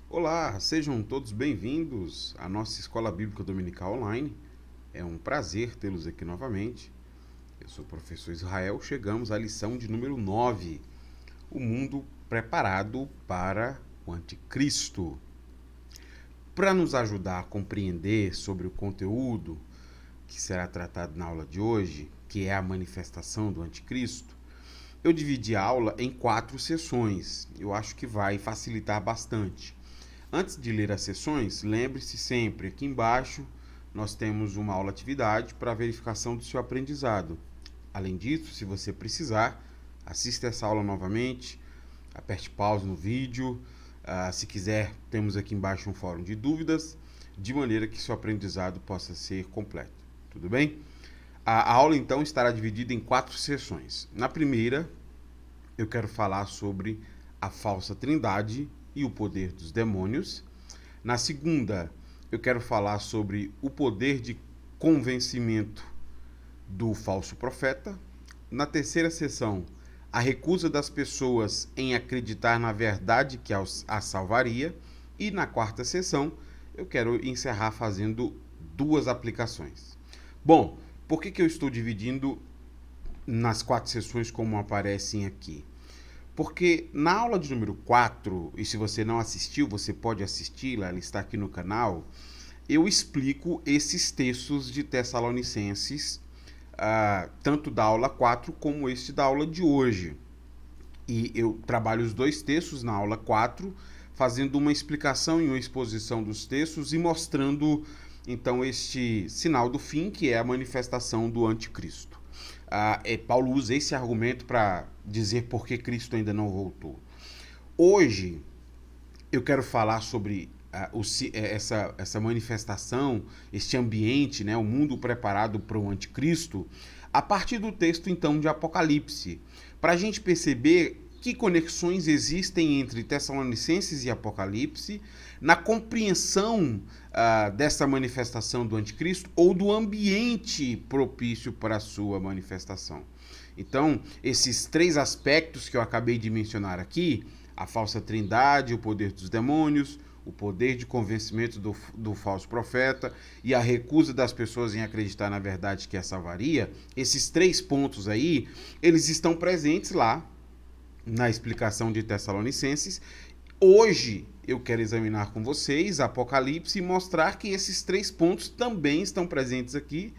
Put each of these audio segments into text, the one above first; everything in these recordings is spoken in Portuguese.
Olá, sejam todos bem-vindos à nossa Escola Bíblica Dominical Online. É um prazer tê-los aqui novamente. Eu sou o professor Israel. Chegamos à lição de número 9, o mundo preparado para o anticristo. Para nos ajudar a compreender sobre o conteúdo que será tratado na aula de hoje, que é a manifestação do anticristo, eu dividi a aula em 4 sessões. Eu acho que vai facilitar bastante. Antes de ler as sessões, lembre-se sempre, aqui embaixo nós temos uma aula atividade para verificação do seu aprendizado. Além disso, se você precisar, assista essa aula novamente, aperte pausa no vídeo. Se quiser, temos aqui embaixo um fórum de dúvidas, de maneira que seu aprendizado possa ser completo. Tudo bem? A aula, então, estará dividida em 4 sessões. Na primeira, eu quero falar sobre a falsa trindade e o poder dos demônios. Na segunda, eu quero falar sobre o poder de convencimento do falso profeta. Na terceira sessão, a recusa das pessoas em acreditar na verdade que as salvaria. E na quarta sessão, eu quero encerrar fazendo 2 aplicações. Bom, por que eu estou dividindo nas 4 sessões como aparecem aqui? Porque na aula de número 4, e se você não assistiu, você pode assisti-la, ela está aqui no canal, eu explico esses textos de Tessalonicenses, tanto da aula 4 como este da aula de hoje. E eu trabalho os 2 textos na aula 4, fazendo uma explicação e uma exposição dos textos e mostrando, então, este sinal do fim, que é a manifestação do anticristo. Paulo usa esse argumento para dizer por que Cristo ainda não voltou. Hoje, eu quero falar sobre essa manifestação, este ambiente, né, o mundo preparado para o anticristo, a partir do texto, então, de Apocalipse, para a gente perceber que conexões existem entre Tessalonicenses e Apocalipse na compreensão dessa manifestação do anticristo ou do ambiente propício para a sua manifestação. Então, esses 3 aspectos que eu acabei de mencionar aqui, a falsa trindade, o poder dos demônios, o poder de convencimento do falso profeta e a recusa das pessoas em acreditar na verdade que a salvaria, esses 3 pontos aí, eles estão presentes lá na explicação de Tessalonicenses. Hoje eu quero examinar com vocês Apocalipse e mostrar que esses 3 pontos também estão presentes aqui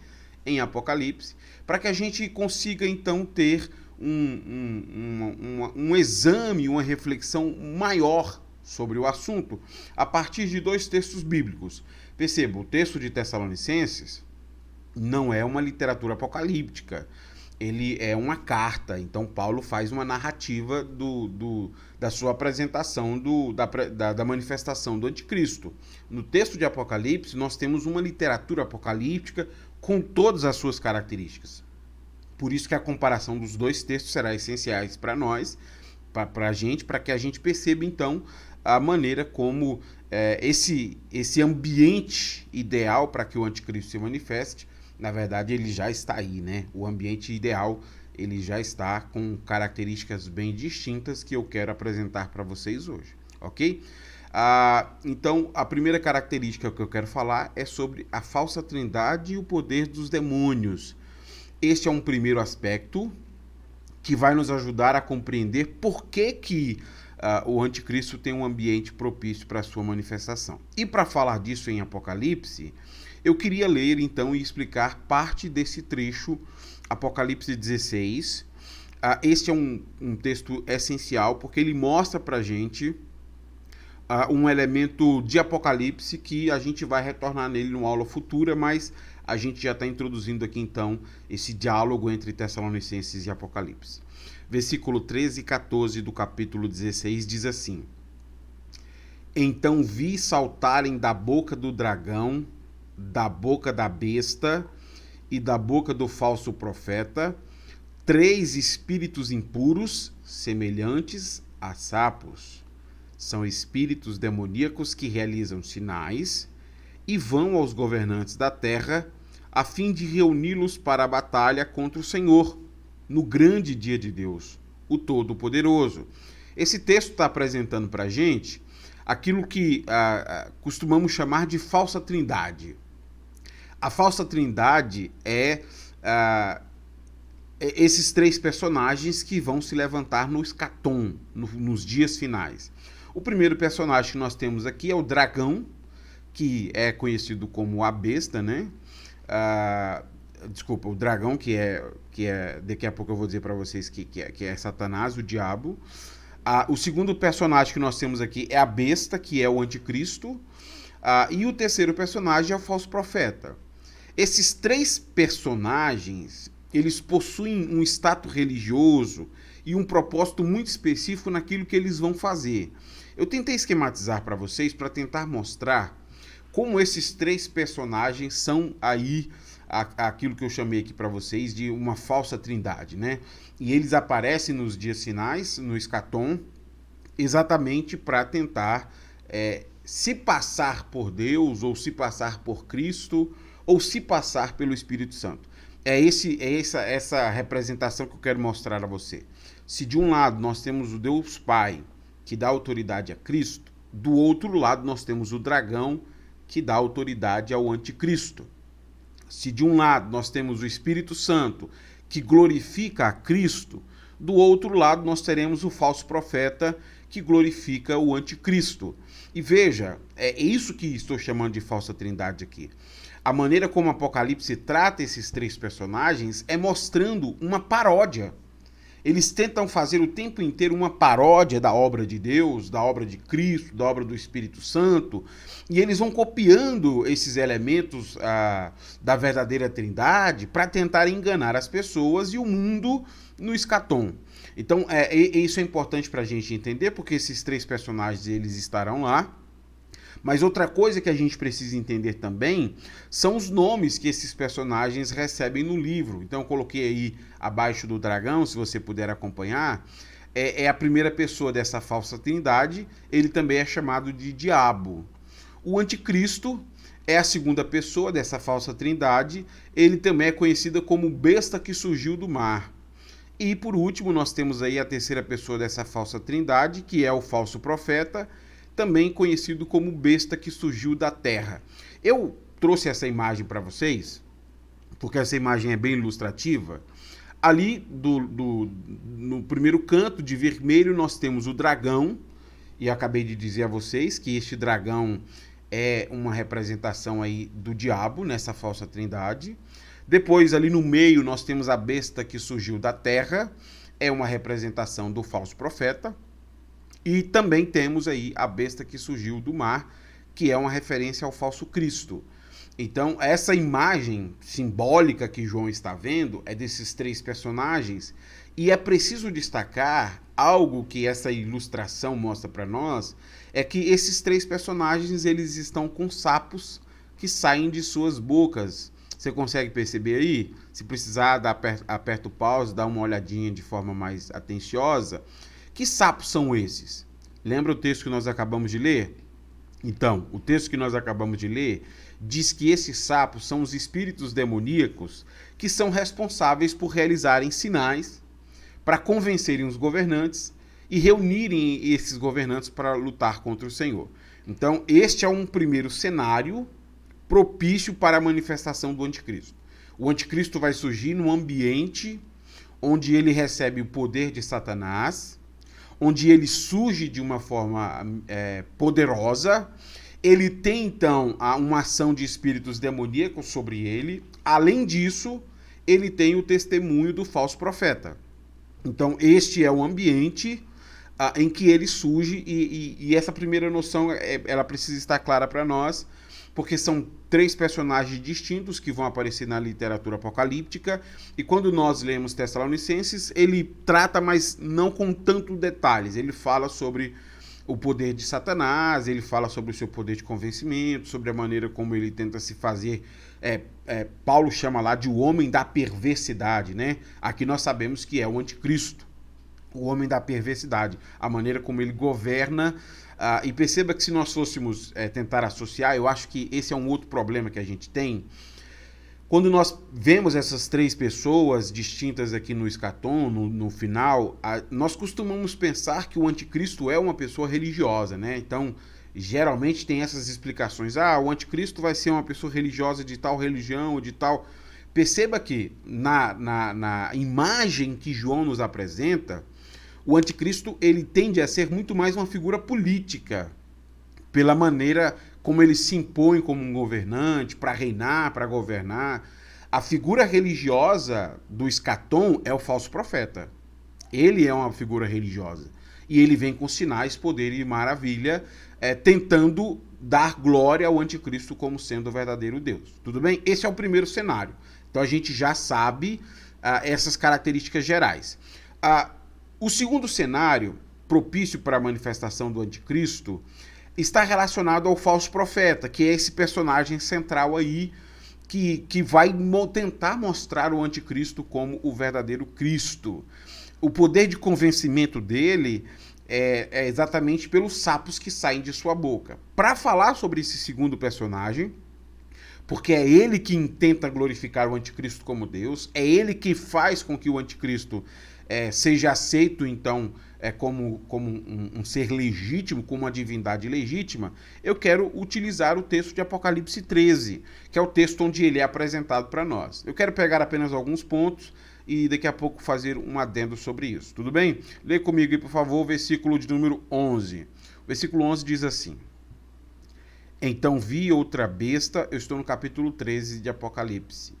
em Apocalipse, para que a gente consiga então ter um exame, uma reflexão maior sobre o assunto a partir de 2 textos bíblicos. Perceba, o texto de Tessalonicenses não é uma literatura apocalíptica, ele é uma carta. Então Paulo faz uma narrativa da sua apresentação da manifestação do anticristo. No texto de Apocalipse, nós temos uma literatura apocalíptica com todas as suas características. Por isso que a comparação dos 2 textos será essencial para nós, para a gente, para que a gente perceba então a maneira como esse ambiente ideal para que o anticristo se manifeste, na verdade ele já está aí, né? O ambiente ideal, ele já está com características bem distintas que eu quero apresentar para vocês hoje, ok? Então, a primeira característica que eu quero falar é sobre a falsa trindade e o poder dos demônios. Este é um primeiro aspecto que vai nos ajudar a compreender por que o anticristo tem um ambiente propício para a sua manifestação. E para falar disso em Apocalipse, eu queria ler então e explicar parte desse trecho, Apocalipse 16. Este é um texto essencial porque ele mostra para a gente um elemento de Apocalipse que a gente vai retornar nele numa aula futura, mas a gente já está introduzindo aqui então esse diálogo entre Tessalonicenses e Apocalipse. Versículo 13 e 14 do capítulo 16 diz assim: Então vi saltarem da boca do dragão, da boca da besta e da boca do falso profeta 3 espíritos impuros, semelhantes a sapos. São espíritos demoníacos que realizam sinais e vão aos governantes da terra a fim de reuni-los para a batalha contra o Senhor, no grande dia de Deus, o Todo-Poderoso. Esse texto está apresentando para a gente aquilo que costumamos chamar de falsa trindade. A falsa trindade é esses três personagens que vão se levantar no escatom, nos dias finais. O primeiro personagem que nós temos aqui é o dragão, que é conhecido como a besta, né? Desculpa, o dragão, que é daqui a pouco eu vou dizer para vocês que é Satanás, o diabo. O segundo personagem que nós temos aqui é a besta, que é o anticristo. E o terceiro personagem é o falso profeta. Esses três personagens, eles possuem um status religioso e um propósito muito específico naquilo que eles vão fazer. Eu tentei esquematizar para vocês para tentar mostrar como esses três personagens são aí aquilo que eu chamei aqui para vocês de uma falsa trindade, né? E eles aparecem nos dias finais, no escatom, exatamente para tentar se passar por Deus, ou se passar por Cristo, ou se passar pelo Espírito Santo. É essa representação que eu quero mostrar a você. Se de um lado nós temos o Deus Pai, que dá autoridade a Cristo, do outro lado nós temos o dragão, que dá autoridade ao anticristo. Se de um lado nós temos o Espírito Santo, que glorifica a Cristo, do outro lado nós teremos o falso profeta, que glorifica o anticristo. E veja, é isso que estou chamando de falsa trindade aqui. A maneira como o Apocalipse trata esses três personagens é mostrando uma paródia. Eles tentam fazer o tempo inteiro uma paródia da obra de Deus, da obra de Cristo, da obra do Espírito Santo, e eles vão copiando esses elementos da verdadeira trindade para tentar enganar as pessoas e o mundo no escatom. Então, isso é importante para a gente entender, porque esses três personagens eles estarão lá. Mas outra coisa que a gente precisa entender também são os nomes que esses personagens recebem no livro. Então eu coloquei aí abaixo do dragão, se você puder acompanhar, é a primeira pessoa dessa falsa trindade, ele também é chamado de diabo. O anticristo é a segunda pessoa dessa falsa trindade, ele também é conhecido como besta que surgiu do mar. E por último nós temos aí a terceira pessoa dessa falsa trindade, que é o falso profeta, também conhecido como besta que surgiu da terra. Eu trouxe essa imagem para vocês, porque essa imagem é bem ilustrativa. Ali, no primeiro canto de vermelho, nós temos o dragão, e acabei de dizer a vocês que este dragão é uma representação aí do diabo, nessa falsa trindade. Depois, ali no meio, nós temos a besta que surgiu da terra, é uma representação do falso profeta. E também temos aí a besta que surgiu do mar, que é uma referência ao falso Cristo. Então, essa imagem simbólica que João está vendo é desses três personagens, e é preciso destacar algo que essa ilustração mostra para nós, é que esses três personagens eles estão com sapos que saem de suas bocas. Você consegue perceber aí? Se precisar, aperta o pause, dá uma olhadinha de forma mais atenciosa. Que sapos são esses? Lembra o texto que nós acabamos de ler? Então, o texto que nós acabamos de ler diz que esses sapos são os espíritos demoníacos que são responsáveis por realizarem sinais para convencerem os governantes e reunirem esses governantes para lutar contra o Senhor. Então, este é um primeiro cenário propício para a manifestação do anticristo. O anticristo vai surgir num ambiente onde ele recebe o poder de Satanás, onde ele surge de uma forma poderosa, ele tem então uma ação de espíritos demoníacos sobre ele, além disso, ele tem o testemunho do falso profeta. Então este é o ambiente em que ele surge, e essa primeira noção ela precisa estar clara para nós, porque são três personagens distintos que vão aparecer na literatura apocalíptica, e quando nós lemos Tessalonicenses, ele trata, mas não com tanto detalhes. Ele fala sobre o poder de Satanás, ele fala sobre o seu poder de convencimento, sobre a maneira como ele tenta se fazer, Paulo chama lá de o homem da perversidade, né? Aqui nós sabemos que é o anticristo, o homem da perversidade, a maneira como ele governa. E perceba que se nós fôssemos tentar associar, eu acho que esse é um outro problema que a gente tem. Quando nós vemos essas três pessoas distintas aqui no escatom, no final, nós costumamos pensar que o anticristo é uma pessoa religiosa, né? Então, geralmente tem essas explicações. O anticristo vai ser uma pessoa religiosa de tal religião ou de tal... Perceba que na imagem que João nos apresenta, o anticristo ele tende a ser muito mais uma figura política, pela maneira como ele se impõe como um governante, para reinar, para governar. A figura religiosa do escatom é o falso profeta. Ele é uma figura religiosa. E ele vem com sinais, poder e maravilha, tentando dar glória ao anticristo como sendo o verdadeiro Deus. Tudo bem? Esse é o primeiro cenário. Então a gente já sabe essas características gerais. O segundo cenário, propício para a manifestação do anticristo, está relacionado ao falso profeta, que é esse personagem central aí que vai tentar mostrar o anticristo como o verdadeiro Cristo. O poder de convencimento dele é exatamente pelos sapos que saem de sua boca. Para falar sobre esse segundo personagem, porque é ele que tenta glorificar o anticristo como Deus, é ele que faz com que o anticristo seja aceito, então, como um ser legítimo, como uma divindade legítima, eu quero utilizar o texto de Apocalipse 13, que é o texto onde ele é apresentado para nós. Eu quero pegar apenas alguns pontos e daqui a pouco fazer um adendo sobre isso. Tudo bem? Lê comigo aí, por favor, o versículo de número 11. O versículo 11 diz assim: Então vi outra besta, eu estou no capítulo 13 de Apocalipse.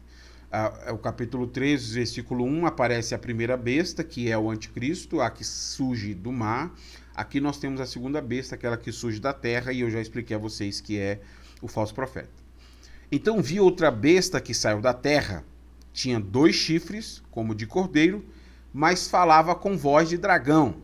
O capítulo 13, versículo 1, aparece a primeira besta, que é o anticristo, a que surge do mar. Aqui nós temos a segunda besta, aquela que surge da terra, e eu já expliquei a vocês que é o falso profeta. Então vi outra besta que saiu da terra, tinha 2 chifres, como de cordeiro, mas falava com voz de dragão.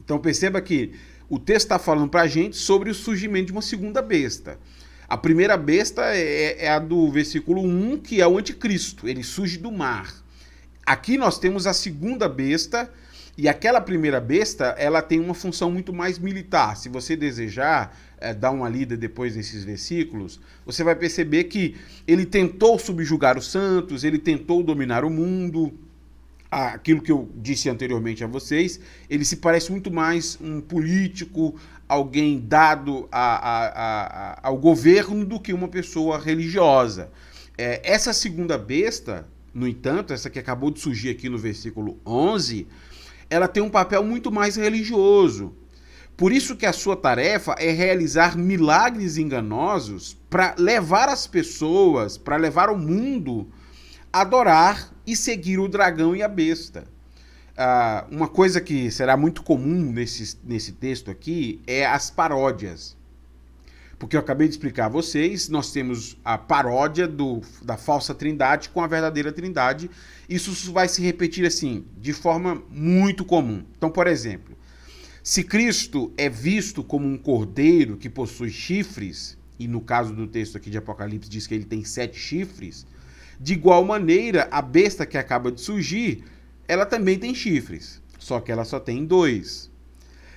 Então perceba que o texto está falando para a gente sobre o surgimento de uma segunda besta. A primeira besta é a do versículo 1, que é o anticristo. Ele surge do mar. Aqui nós temos a segunda besta, e aquela primeira besta, ela tem uma função muito mais militar. Se você desejar dar uma lida depois desses versículos, você vai perceber que ele tentou subjugar os santos, ele tentou dominar o mundo. Aquilo que eu disse anteriormente a vocês, ele se parece muito mais um político, alguém dado ao governo, do que uma pessoa religiosa. Essa segunda besta, no entanto, essa que acabou de surgir aqui no versículo 11, ela tem um papel muito mais religioso. Por isso que a sua tarefa é realizar milagres enganosos para levar as pessoas, para levar o mundo a adorar e seguir o dragão e a besta. Uma coisa que será muito comum nesse texto aqui é as paródias. Porque eu acabei de explicar a vocês, nós temos a paródia da falsa trindade com a verdadeira trindade. Isso vai se repetir assim, de forma muito comum. Então, por exemplo, se Cristo é visto como um cordeiro que possui chifres, e no caso do texto aqui de Apocalipse diz que ele tem 7 chifres, de igual maneira, a besta que acaba de surgir, ela também tem chifres, só que ela só tem 2.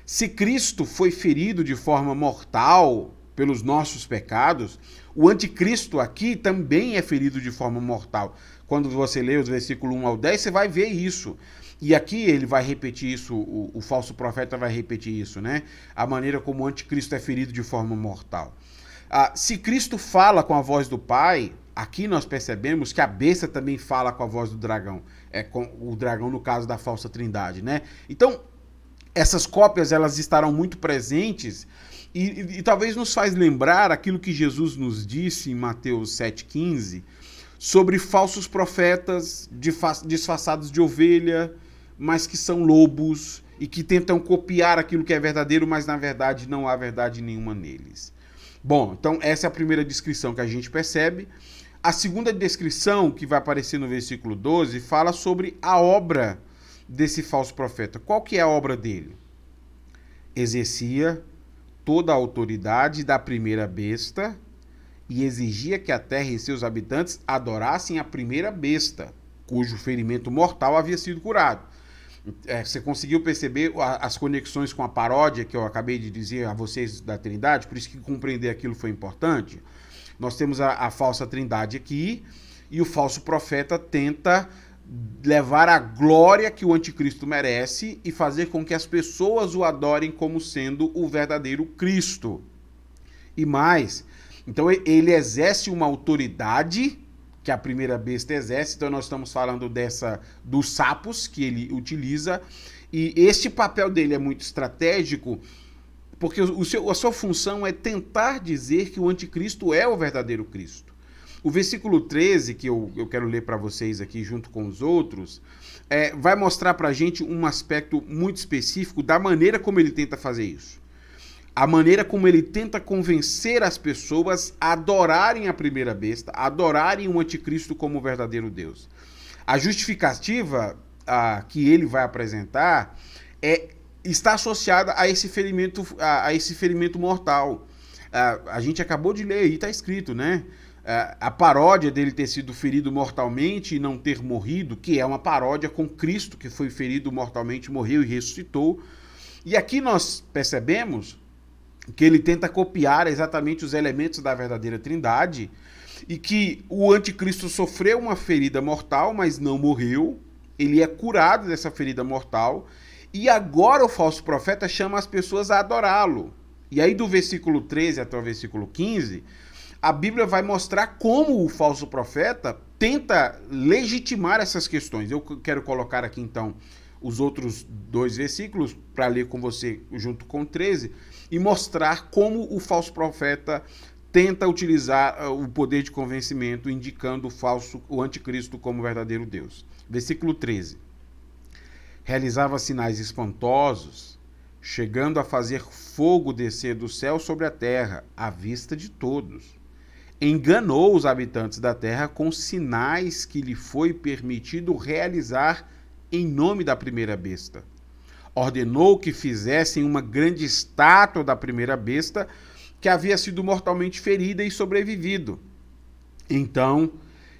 Se Cristo foi ferido de forma mortal pelos nossos pecados, o anticristo aqui também é ferido de forma mortal. Quando você lê os versículos 1 ao 10, você vai ver isso. E aqui ele vai repetir isso, o falso profeta vai repetir isso, né? A maneira como o anticristo é ferido de forma mortal. Se Cristo fala com a voz do Pai, aqui nós percebemos que a besta também fala com a voz do dragão. Com o dragão no caso da falsa trindade, né? Então, essas cópias elas estarão muito presentes e talvez nos faz lembrar aquilo que Jesus nos disse em Mateus 7,15 sobre falsos profetas disfarçados de ovelha, mas que são lobos e que tentam copiar aquilo que é verdadeiro, mas na verdade não há verdade nenhuma neles. Bom, então essa é a primeira descrição que a gente percebe. A segunda descrição, que vai aparecer no versículo 12, fala sobre a obra desse falso profeta. Qual que é a obra dele? Exercia toda a autoridade da primeira besta e exigia que a terra e seus habitantes adorassem a primeira besta, cujo ferimento mortal havia sido curado. Você conseguiu perceber as conexões com a paródia que eu acabei de dizer a vocês da Trindade? Por isso que compreender aquilo foi importante. Nós temos a falsa trindade aqui, e o falso profeta tenta levar a glória que o anticristo merece e fazer com que as pessoas o adorem como sendo o verdadeiro Cristo. E mais, então ele exerce uma autoridade que a primeira besta exerce, então nós estamos falando dos sapos que ele utiliza, e este papel dele é muito estratégico, porque a sua função é tentar dizer que o anticristo é o verdadeiro Cristo. O versículo 13, que eu quero ler para vocês aqui junto com os outros, vai mostrar para a gente um aspecto muito específico da maneira como ele tenta fazer isso. A maneira como ele tenta convencer as pessoas a adorarem a primeira besta, a adorarem o anticristo como o verdadeiro Deus. A justificativa que ele vai apresentar está associada a esse ferimento mortal. A gente acabou de ler aí, está escrito, né? A paródia dele ter sido ferido mortalmente e não ter morrido, que é uma paródia com Cristo, que foi ferido mortalmente, morreu e ressuscitou. E aqui nós percebemos que ele tenta copiar exatamente os elementos da verdadeira Trindade e que o anticristo sofreu uma ferida mortal, mas não morreu. Ele é curado dessa ferida mortal e agora o falso profeta chama as pessoas a adorá-lo. E aí do versículo 13 até o versículo 15, a Bíblia vai mostrar como o falso profeta tenta legitimar essas questões. Eu quero colocar aqui então os outros 2 versículos para ler com você junto com o 13 e mostrar como o falso profeta tenta utilizar o poder de convencimento, indicando o anticristo como verdadeiro Deus. Versículo 13. Realizava sinais espantosos, chegando a fazer fogo descer do céu sobre a terra, à vista de todos. Enganou os habitantes da terra com sinais que lhe foi permitido realizar em nome da primeira besta. Ordenou que fizessem uma grande estátua da primeira besta, que havia sido mortalmente ferida e sobrevivido. Então,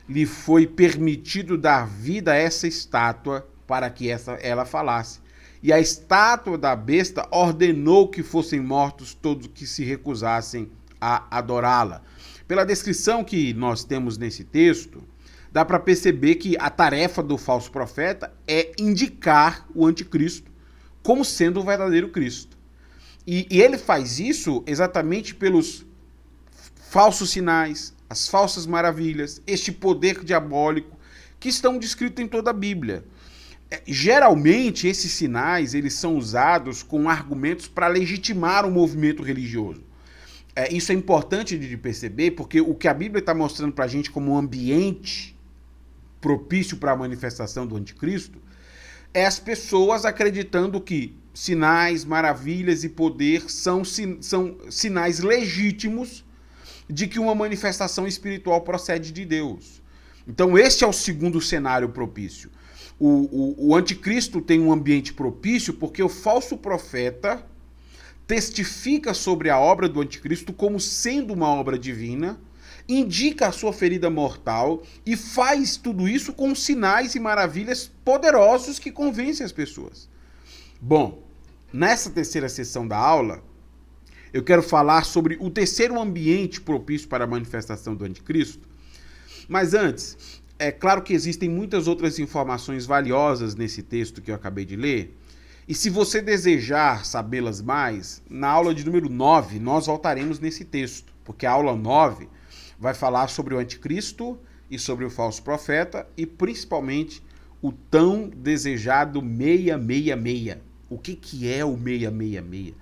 lhe foi permitido dar vida a essa estátua para que ela falasse. E a estátua da besta ordenou que fossem mortos todos que se recusassem a adorá-la. Pela descrição que nós temos nesse texto, dá para perceber que a tarefa do falso profeta é indicar o anticristo como sendo o verdadeiro Cristo. E ele faz isso exatamente pelos falsos sinais, as falsas maravilhas, este poder diabólico que estão descritos em toda a Bíblia. Geralmente, esses sinais eles são usados com argumentos para legitimar o movimento religioso. Isso é importante de perceber, porque o que a Bíblia está mostrando para a gente como um ambiente propício para a manifestação do anticristo é as pessoas acreditando que sinais, maravilhas e poder são sinais legítimos de que uma manifestação espiritual procede de Deus. Então este é o segundo cenário propício. O anticristo tem um ambiente propício porque o falso profeta testifica sobre a obra do anticristo como sendo uma obra divina, indica a sua ferida mortal e faz tudo isso com sinais e maravilhas poderosos que convencem as pessoas. Bom, nessa terceira sessão da aula, eu quero falar sobre o terceiro ambiente propício para a manifestação do anticristo. Mas antes, é claro que existem muitas outras informações valiosas nesse texto que eu acabei de ler. E se você desejar sabê-las mais, na aula de número 9, nós voltaremos nesse texto. Porque a aula 9 vai falar sobre o anticristo e sobre o falso profeta e principalmente o tão desejado 666. O que é o 666?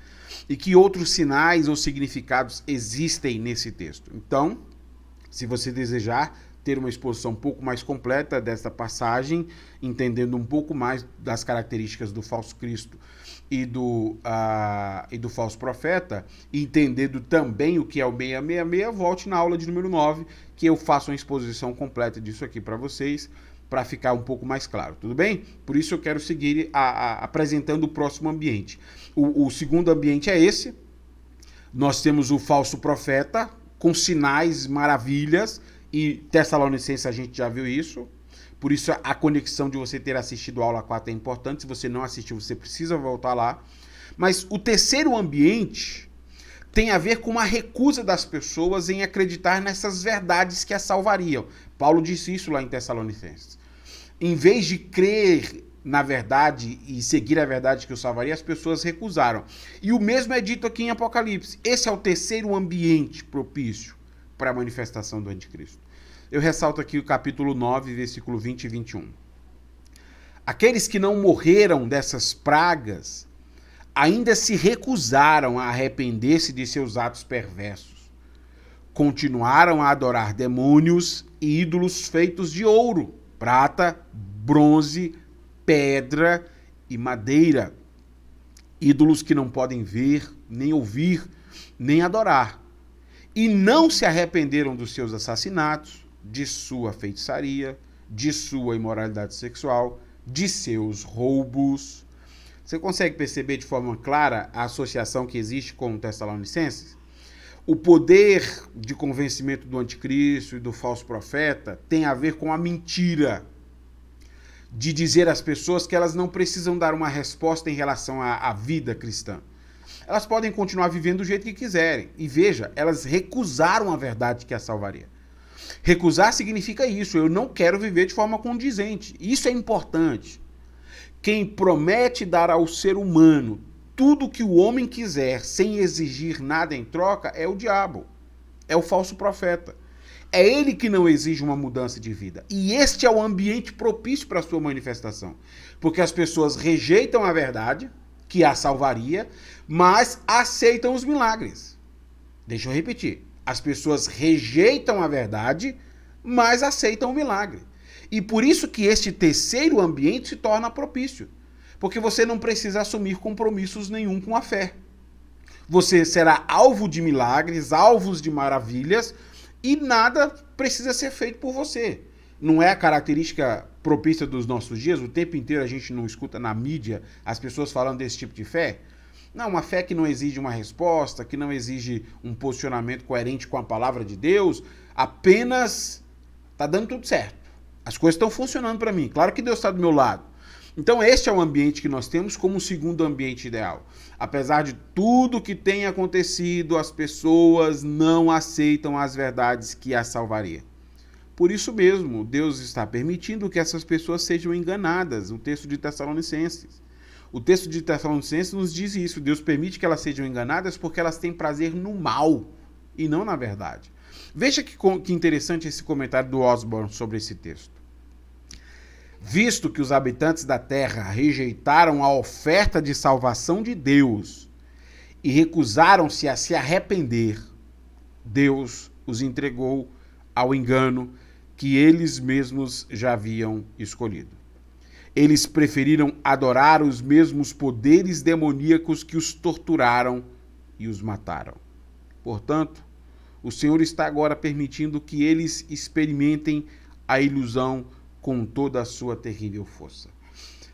E que outros sinais ou significados existem nesse texto. Então, se você desejar ter uma exposição um pouco mais completa desta passagem, entendendo um pouco mais das características do falso Cristo e do falso profeta, entendendo também o que é o 666, volte na aula de número 9, que eu faço uma exposição completa disso aqui para vocês, para ficar um pouco mais claro, tudo bem? Por isso eu quero seguir apresentando o próximo ambiente. O segundo ambiente é esse. Nós temos o falso profeta com sinais, maravilhas, e Tessalonicenses a gente já viu isso. Por isso a conexão de você ter assistido a aula 4 é importante. Se você não assistiu, você precisa voltar lá. Mas o terceiro ambiente tem a ver com a recusa das pessoas em acreditar nessas verdades que as salvariam. Paulo disse isso lá em Tessalonicenses. Em vez de crer na verdade e seguir a verdade que o salvaria, as pessoas recusaram. E o mesmo é dito aqui em Apocalipse. Esse é o terceiro ambiente propício para a manifestação do anticristo. Eu ressalto aqui o capítulo 9, versículo 20 e 21. Aqueles que não morreram dessas pragas ainda se recusaram a arrepender-se de seus atos perversos. Continuaram a adorar demônios e ídolos feitos de ouro, prata, bronze, pedra e madeira. Ídolos que não podem ver, nem ouvir, nem adorar. E não se arrependeram dos seus assassinatos, de sua feitiçaria, de sua imoralidade sexual, de seus roubos. Você consegue perceber de forma clara a associação que existe com o Tessalonicenses? O poder de convencimento do anticristo e do falso profeta tem a ver com a mentira de dizer às pessoas que elas não precisam dar uma resposta em relação à vida cristã. Elas podem continuar vivendo do jeito que quiserem. E veja, elas recusaram a verdade que as salvaria. Recusar significa isso, eu não quero viver de forma condizente. Isso é importante. Quem promete dar ao ser humano tudo que o homem quiser sem exigir nada em troca é o diabo, é o falso profeta. É ele que não exige uma mudança de vida. E este é o ambiente propício para a sua manifestação. Porque as pessoas rejeitam a verdade, que a salvaria, mas aceitam os milagres. Deixa eu repetir. As pessoas rejeitam a verdade, mas aceitam o milagre. E por isso que este terceiro ambiente se torna propício. Porque você não precisa assumir compromissos nenhum com a fé. Você será alvo de milagres, alvos de maravilhas, e nada precisa ser feito por você. Não é a característica propícia dos nossos dias? O tempo inteiro a gente não escuta na mídia as pessoas falando desse tipo de fé? Não, uma fé que não exige uma resposta, que não exige um posicionamento coerente com a palavra de Deus, apenas está dando tudo certo. As coisas estão funcionando para mim. Claro que Deus está do meu lado. Então este é o ambiente que nós temos como segundo ambiente ideal. Apesar de tudo que tem acontecido, as pessoas não aceitam as verdades que as salvaria. Por isso mesmo, Deus está permitindo que essas pessoas sejam enganadas. O texto de Tessalonicenses. O texto de Tessalonicenses nos diz isso. Deus permite que elas sejam enganadas porque elas têm prazer no mal e não na verdade. Veja que interessante esse comentário do Osborne sobre esse texto. Visto que os habitantes da terra rejeitaram a oferta de salvação de Deus e recusaram-se a se arrepender, Deus os entregou ao engano que eles mesmos já haviam escolhido. Eles preferiram adorar os mesmos poderes demoníacos que os torturaram e os mataram. Portanto, o Senhor está agora permitindo que eles experimentem a ilusão com toda a sua terrível força.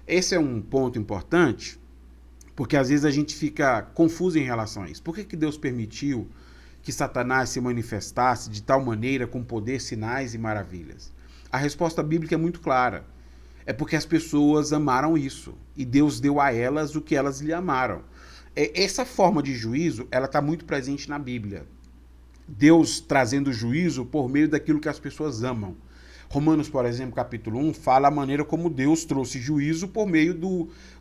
Esse é um ponto importante, porque às vezes a gente fica confuso em relação a isso. Por que Deus permitiu que Satanás se manifestasse de tal maneira com poder, sinais e maravilhas? A resposta bíblica é muito clara. É porque as pessoas amaram isso. E Deus deu a elas o que elas lhe amaram. Essa forma de juízo, ela está muito presente na Bíblia. Deus trazendo juízo por meio daquilo que as pessoas amam. Romanos, por exemplo, capítulo 1, fala a maneira como Deus trouxe juízo por meio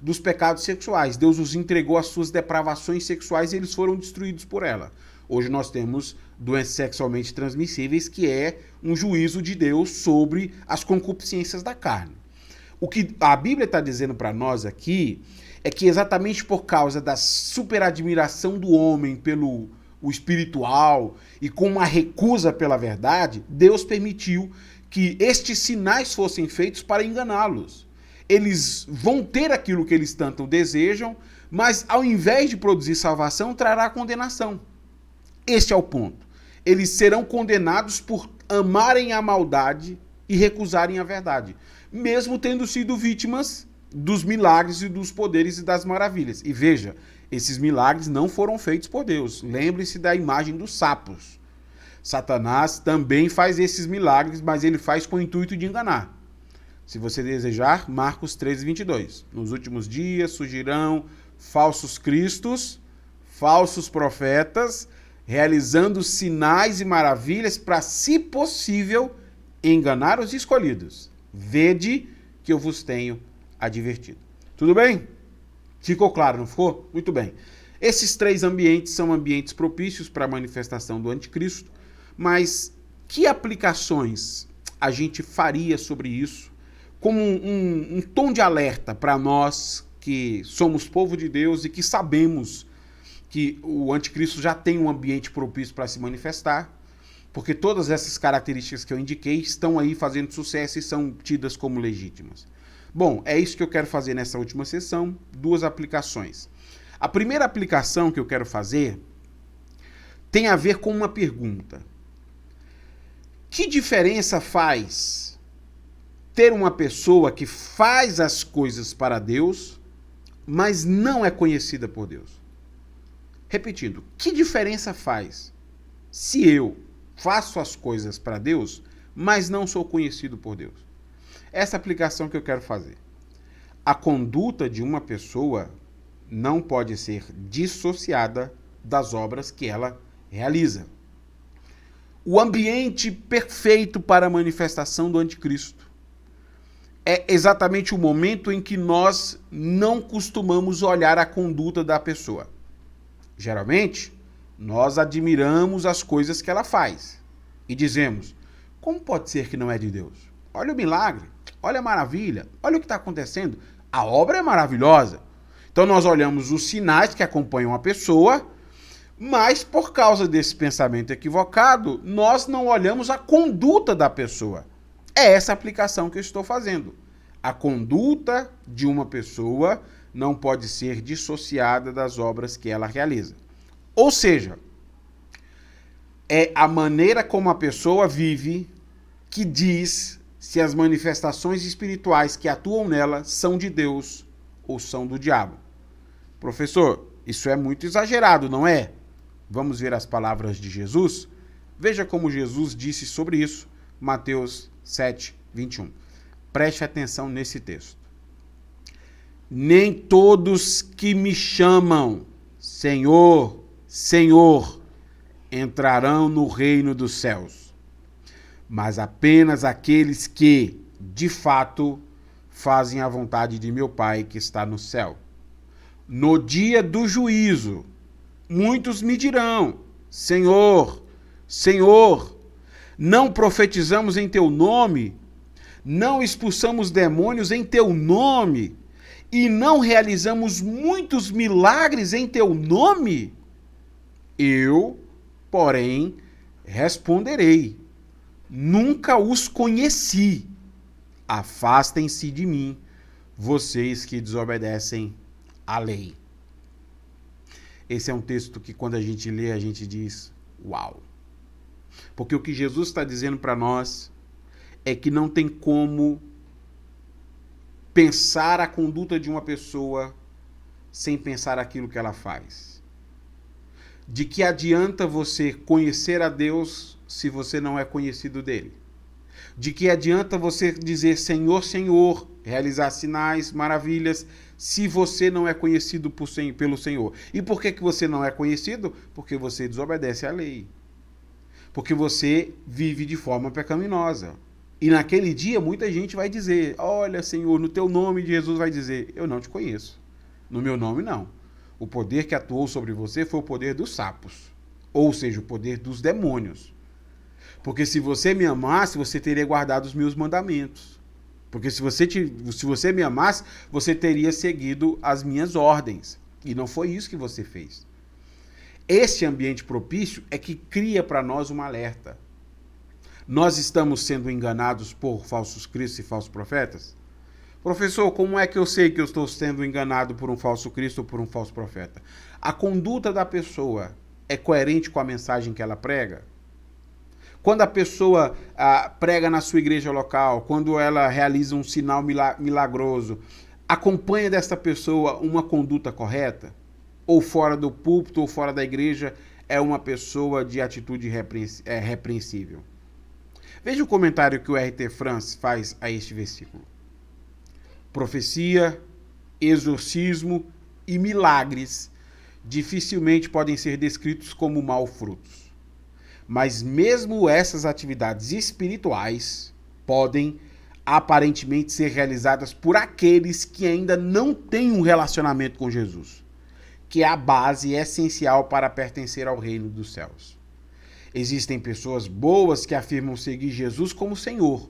dos pecados sexuais. Deus os entregou às suas depravações sexuais e eles foram destruídos por ela. Hoje nós temos doenças sexualmente transmissíveis, que é um juízo de Deus sobre as concupiscências da carne. O que a Bíblia está dizendo para nós aqui é que exatamente por causa da superadmiração do homem pelo o espiritual e com uma recusa pela verdade, Deus permitiu que estes sinais fossem feitos para enganá-los. Eles vão ter aquilo que eles tanto desejam, mas ao invés de produzir salvação, trará condenação. Este é o ponto. Eles serão condenados por amarem a maldade e recusarem a verdade, mesmo tendo sido vítimas dos milagres e dos poderes e das maravilhas. E veja, esses milagres não foram feitos por Deus. Lembre-se da imagem dos sapos. Satanás também faz esses milagres, mas ele faz com o intuito de enganar. Se você desejar, Marcos 13, 22. Nos últimos dias surgirão falsos cristos, falsos profetas, realizando sinais e maravilhas para, se possível, enganar os escolhidos. Vede que eu vos tenho advertido. Tudo bem? Ficou claro, não ficou? Muito bem. Esses três ambientes são ambientes propícios para a manifestação do anticristo, mas que aplicações a gente faria sobre isso como um tom de alerta para nós que somos povo de Deus e que sabemos que o anticristo já tem um ambiente propício para se manifestar, porque todas essas características que eu indiquei estão aí fazendo sucesso e são tidas como legítimas. Bom, é isso que eu quero fazer nessa última sessão, 2 aplicações. A primeira aplicação que eu quero fazer tem a ver com uma pergunta. Que diferença faz ter uma pessoa que faz as coisas para Deus, mas não é conhecida por Deus? Repetindo, que diferença faz se eu faço as coisas para Deus, mas não sou conhecido por Deus? Essa aplicação que eu quero fazer. A conduta de uma pessoa não pode ser dissociada das obras que ela realiza. O ambiente perfeito para a manifestação do anticristo é exatamente o momento em que nós não costumamos olhar a conduta da pessoa. Geralmente, nós admiramos as coisas que ela faz e dizemos: como pode ser que não é de Deus? Olha o milagre, olha a maravilha, olha o que está acontecendo. A obra é maravilhosa. Então nós olhamos os sinais que acompanham a pessoa, mas por causa desse pensamento equivocado, nós não olhamos a conduta da pessoa. É essa aplicação que eu estou fazendo. A conduta de uma pessoa não pode ser dissociada das obras que ela realiza. Ou seja, é a maneira como a pessoa vive que diz se as manifestações espirituais que atuam nela são de Deus ou são do diabo. Professor, isso é muito exagerado, não é? Vamos ver as palavras de Jesus? Veja como Jesus disse sobre isso, Mateus 7, 21. Preste atenção nesse texto. Nem todos que me chamam Senhor, Senhor, entrarão no reino dos céus, mas apenas aqueles que, de fato, fazem a vontade de meu Pai que está no céu. No dia do juízo, muitos me dirão: Senhor, Senhor, não profetizamos em teu nome, não expulsamos demônios em teu nome, e não realizamos muitos milagres em teu nome? Eu, porém, responderei: nunca os conheci. Afastem-se de mim, vocês que desobedecem à lei. Esse é um texto que, quando a gente lê, a gente diz: uau! Porque o que Jesus está dizendo para nós é que não tem como pensar a conduta de uma pessoa sem pensar aquilo que ela faz. De que adianta você conhecer a Deus se você não é conhecido dele? De que adianta você dizer Senhor, Senhor, realizar sinais, maravilhas, se você não é conhecido pelo Senhor? E por que você não é conhecido? Porque você desobedece à lei. Porque você vive de forma pecaminosa. E naquele dia muita gente vai dizer: olha, Senhor, no teu nome de Jesus, vai dizer: eu não te conheço. No meu nome, não. O poder que atuou sobre você foi o poder dos sapos. Ou seja, o poder dos demônios. Porque se você me amasse, você teria guardado os meus mandamentos. Porque se você me amasse, você teria seguido as minhas ordens. E não foi isso que você fez. Esse ambiente propício é que cria para nós um alerta. Nós estamos sendo enganados por falsos cristos e falsos profetas? Professor, como é que eu sei que eu estou sendo enganado por um falso Cristo ou por um falso profeta? A conduta da pessoa é coerente com a mensagem que ela prega? Quando a pessoa prega na sua igreja local, quando ela realiza um sinal milagroso, acompanha dessa pessoa uma conduta correta? Ou fora do púlpito ou fora da igreja é uma pessoa de atitude repreensível? Veja o comentário que o R.T. France faz a este versículo. Profecia, exorcismo e milagres dificilmente podem ser descritos como maus frutos. Mas mesmo essas atividades espirituais podem aparentemente ser realizadas por aqueles que ainda não têm um relacionamento com Jesus, que é a base essencial para pertencer ao reino dos céus. Existem pessoas boas que afirmam seguir Jesus como Senhor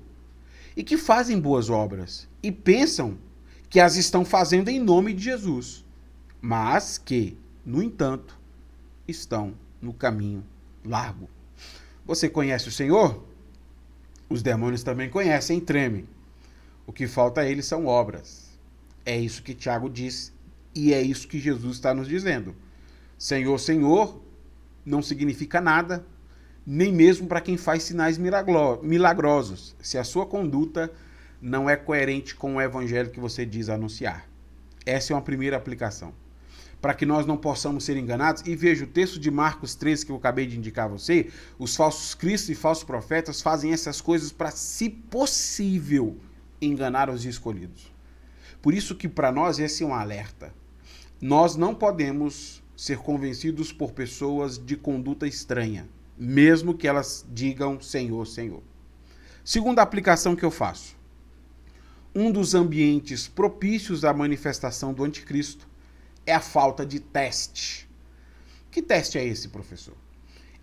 e que fazem boas obras e pensam que as estão fazendo em nome de Jesus, mas que, no entanto, estão no caminho largo. Você conhece o Senhor? Os demônios também conhecem e tremem. O que falta a eles são obras. É isso que Tiago diz e é isso que Jesus está nos dizendo. Senhor, Senhor não significa nada, nem mesmo para quem faz sinais milagrosos, se a sua conduta não é coerente com o evangelho que você diz anunciar. Essa é uma primeira aplicação. Para que nós não possamos ser enganados, e veja o texto de Marcos 13 que eu acabei de indicar a você, os falsos cristos e falsos profetas fazem essas coisas para, se possível, enganar os escolhidos. Por isso que para nós esse é um alerta. Nós não podemos ser convencidos por pessoas de conduta estranha, mesmo que elas digam Senhor, Senhor. Segunda aplicação que eu faço. Um dos ambientes propícios à manifestação do anticristo é a falta de teste. Que teste é esse, professor?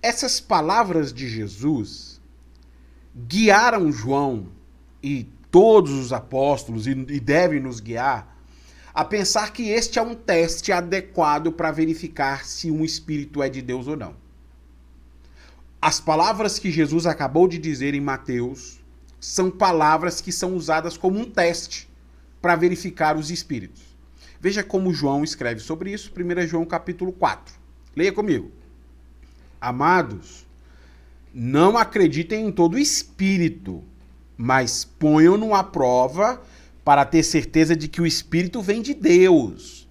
Essas palavras de Jesus guiaram João e todos os apóstolos, e devem nos guiar, a pensar que este é um teste adequado para verificar se um espírito é de Deus ou não. As palavras que Jesus acabou de dizer em Mateus são palavras que são usadas como um teste para verificar os espíritos. Veja como João escreve sobre isso, 1 João capítulo 4. Leia comigo. Amados, não acreditem em todo espírito, mas ponham-no à prova para ter certeza de que o espírito vem de Deus,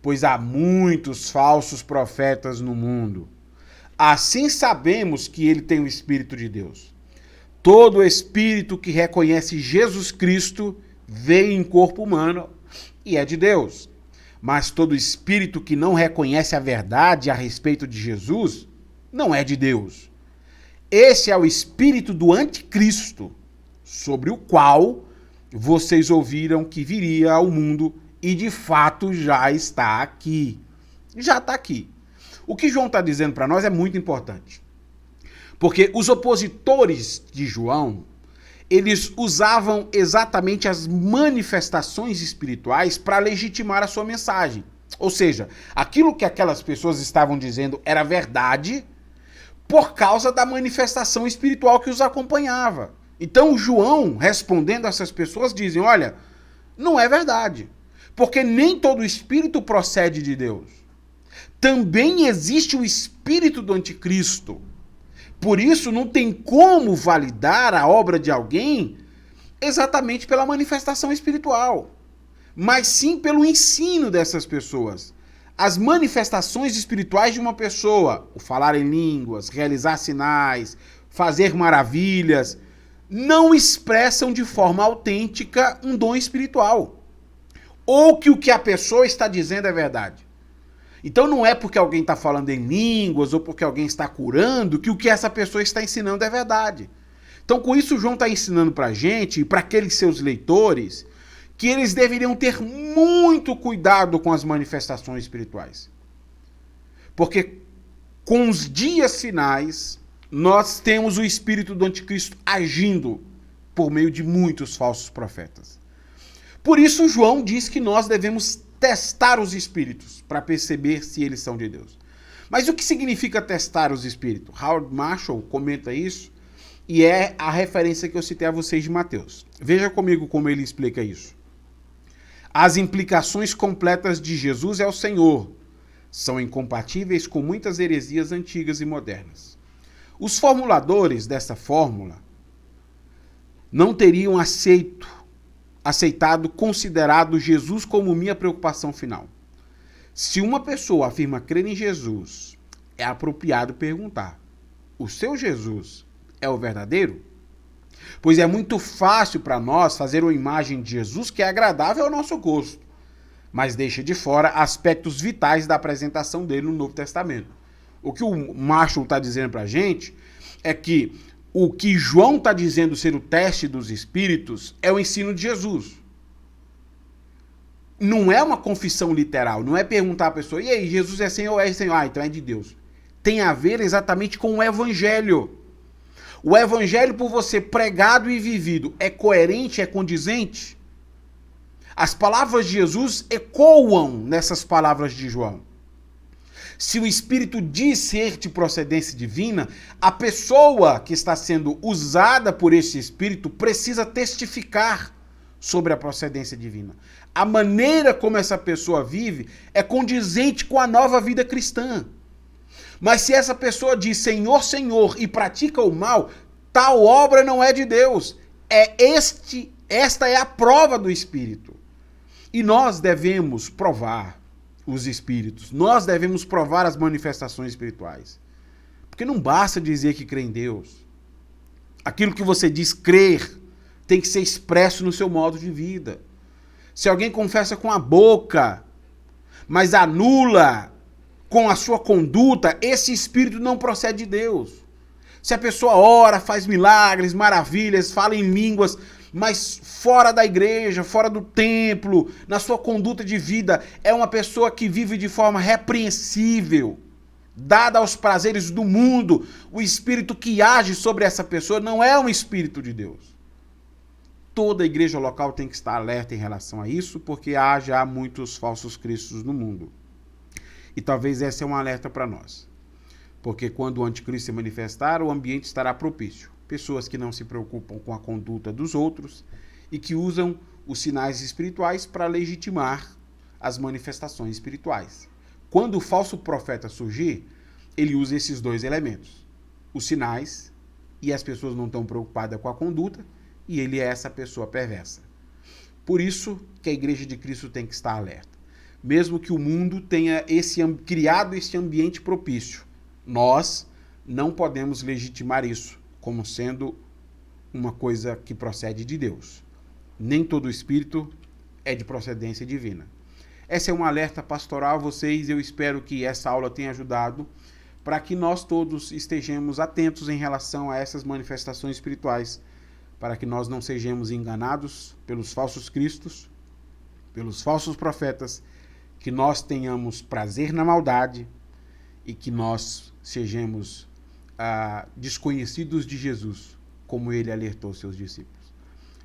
pois há muitos falsos profetas no mundo. Assim sabemos que ele tem o Espírito de Deus. Todo espírito que reconhece Jesus Cristo veio em corpo humano e é de Deus. Mas todo espírito que não reconhece a verdade a respeito de Jesus não é de Deus. Esse é o espírito do anticristo, sobre o qual vocês ouviram que viria ao mundo e de fato já está aqui. Já está aqui. O que João está dizendo para nós é muito importante. Porque os opositores de João, eles usavam exatamente as manifestações espirituais para legitimar a sua mensagem. Ou seja, aquilo que aquelas pessoas estavam dizendo era verdade por causa da manifestação espiritual que os acompanhava. Então João, respondendo a essas pessoas, dizem, olha, não é verdade. Porque nem todo espírito procede de Deus. Também existe o espírito do anticristo. Por isso não tem como validar a obra de alguém exatamente pela manifestação espiritual, mas sim pelo ensino dessas pessoas. As manifestações espirituais de uma pessoa, o falar em línguas, realizar sinais, fazer maravilhas, não expressam de forma autêntica um dom espiritual, ou que o que a pessoa está dizendo é verdade. Então não é porque alguém está falando em línguas ou porque alguém está curando que o que essa pessoa está ensinando é verdade. Então com isso João está ensinando para a gente e para aqueles seus leitores que eles deveriam ter muito cuidado com as manifestações espirituais. Porque com os dias finais nós temos o espírito do anticristo agindo por meio de muitos falsos profetas. Por isso João diz que nós devemos testar os espíritos para perceber se eles são de Deus. Mas o que significa testar os espíritos? Howard Marshall comenta isso e é a referência que eu citei a vocês de Mateus. Veja comigo como ele explica isso. As implicações completas de Jesus é o Senhor são incompatíveis com muitas heresias antigas e modernas. Os formuladores dessa fórmula não teriam considerado Jesus como minha preocupação final. Se uma pessoa afirma crer em Jesus, é apropriado perguntar: o seu Jesus é o verdadeiro? Pois é muito fácil para nós fazer uma imagem de Jesus que é agradável ao nosso gosto. mas deixa de fora aspectos vitais da apresentação dele no Novo Testamento. O que o Marshall está dizendo para a gente é que o que João está dizendo ser o teste dos espíritos é o ensino de Jesus. Não é uma confissão literal, não é perguntar à pessoa, e aí, Jesus é Senhor ou é Senhor? Ah, então é de Deus. Tem a ver exatamente com o Evangelho. O Evangelho, por você pregado e vivido, é coerente, é condizente? As palavras de Jesus ecoam nessas palavras de João. Se o Espírito diz ser de procedência divina, a pessoa que está sendo usada por esse Espírito precisa testificar sobre a procedência divina. A maneira como essa pessoa vive é condizente com a nova vida cristã. Mas se essa pessoa diz Senhor, Senhor e pratica o mal, tal obra não é de Deus. Esta é a prova do Espírito. E nós devemos provar os espíritos. Nós devemos provar as manifestações espirituais. Porque não basta dizer que crê em Deus. Aquilo que você diz crer tem que ser expresso no seu modo de vida. Se alguém confessa com a boca, mas anula com a sua conduta, esse espírito não procede de Deus. Se a pessoa ora, faz milagres, maravilhas, fala em línguas, mas fora da igreja, fora do templo, na sua conduta de vida, é uma pessoa que vive de forma repreensível, dada aos prazeres do mundo, o espírito que age sobre essa pessoa não é um espírito de Deus. Toda a igreja local tem que estar alerta em relação a isso, porque há já muitos falsos cristos no mundo. E talvez esse é um alerta para nós. Porque quando o anticristo se manifestar, o ambiente estará propício. Pessoas que não se preocupam com a conduta dos outros e que usam os sinais espirituais para legitimar as manifestações espirituais. Quando o falso profeta surgir, ele usa esses dois elementos. Os sinais, e as pessoas não estão preocupadas com a conduta, e ele é essa pessoa perversa. Por isso que a Igreja de Cristo tem que estar alerta. Mesmo que o mundo tenha criado esse ambiente propício, nós não podemos legitimar isso como sendo uma coisa que procede de Deus. Nem todo espírito é de procedência divina. Esse é um alerta pastoral a vocês. Eu espero que essa aula tenha ajudado para que nós todos estejamos atentos em relação a essas manifestações espirituais, para que nós não sejamos enganados pelos falsos cristos, pelos falsos profetas, que nós tenhamos prazer na maldade e que nós sejamos desconhecidos de Jesus, como ele alertou seus discípulos.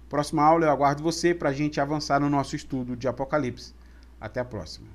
Próxima aula eu aguardo você para a gente avançar no nosso estudo de Apocalipse. Até a próxima.